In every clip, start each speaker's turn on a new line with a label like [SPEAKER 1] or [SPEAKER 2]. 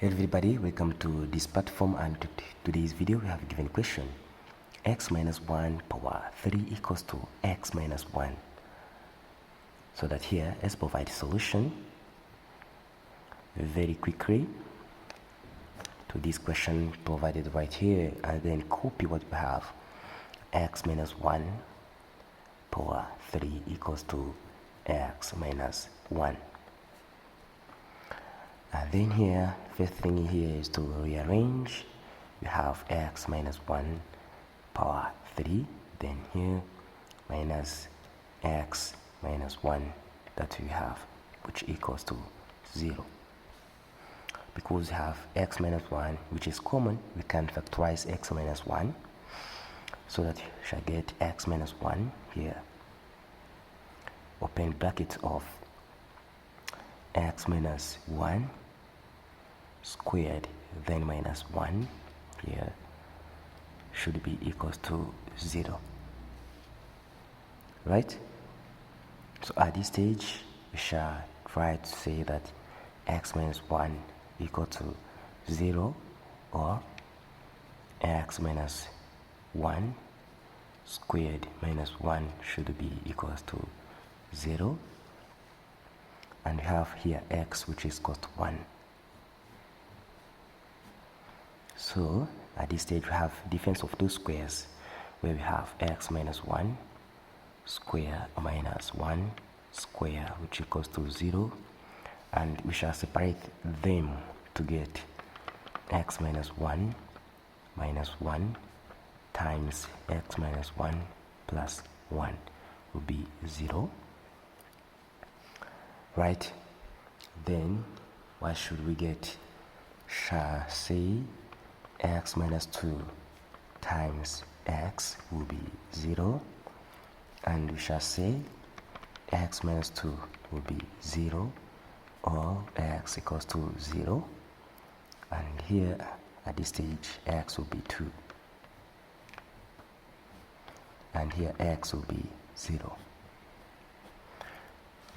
[SPEAKER 1] Hello everybody, welcome to this platform, and today's video we have given question x minus 1 power 3 equals to x minus 1. So that here let's provide solution very quickly to this question provided right here, and then copy what we have. X minus 1 power 3 equals to x minus 1. And then here, first thing here is to rearrange. You have x minus 1 power 3, then here minus x minus 1 that we have, which equals to 0. Because we have x minus 1, which is common, we can factorize x minus 1, so that you shall get x minus 1 here, open bracket of x minus 1 squared, then minus 1 here should be equals to 0, right? So at this stage we shall try to say that x minus 1 equal to 0, or x minus 1 squared minus 1 should be equals to 0, and we have here x which is equal to 1. So at this stage we have difference of two squares, where we have x minus 1 square minus 1 square, which equals to 0, and we shall separate them to get x minus 1 minus 1 times x minus 1 plus 1 will be 0, right? Then what should we get? Shall say x minus 2 times x will be 0, and we shall say x minus 2 will be 0, or x equals to 0, and here at this stage x will be 2, and here x will be 0.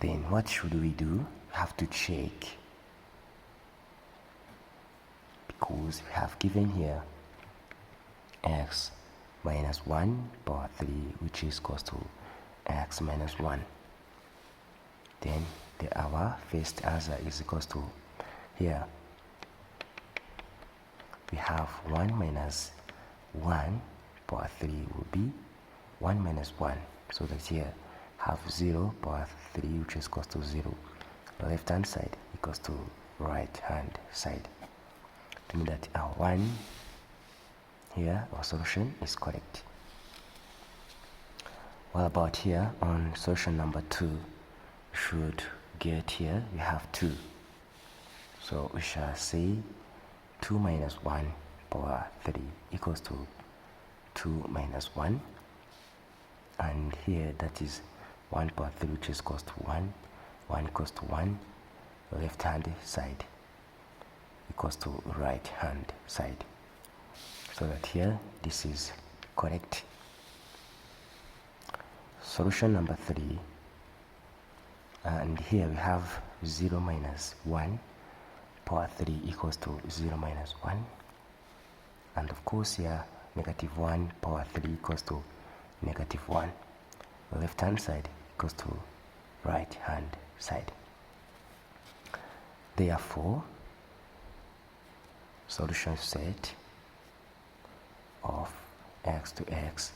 [SPEAKER 1] Then what should we do? We have to check, because we have given here x minus 1 power 3, which is equals to x minus 1. Then our first answer is equals to, here we have 1 minus 1 power 3 will be 1 minus 1, so that here have 0 power 3, which is equals to 0. The left hand side equals to right hand side, to mean that our 1 here, our solution is correct. What about here on solution number 2? Should get here, we have 2, so we shall say 2 minus 1 power 3 equals to 2 minus 1, and here that is 1 power 3, which is equals to 1, 1 equals to 1, left hand side equals to right hand side, so that here this is correct. Solution number 3, and here we have 0 minus 1 power 3 equals to 0 minus 1, and of course here negative 1 power 3 equals to negative 1, left hand side equals to right hand side. Therefore solution set of x to x,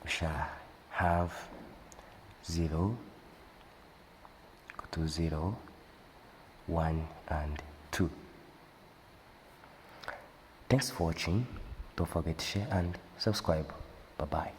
[SPEAKER 1] we shall have 0 to 0, 1 and 2. Thanks for watching. Don't forget to share and subscribe. Bye bye.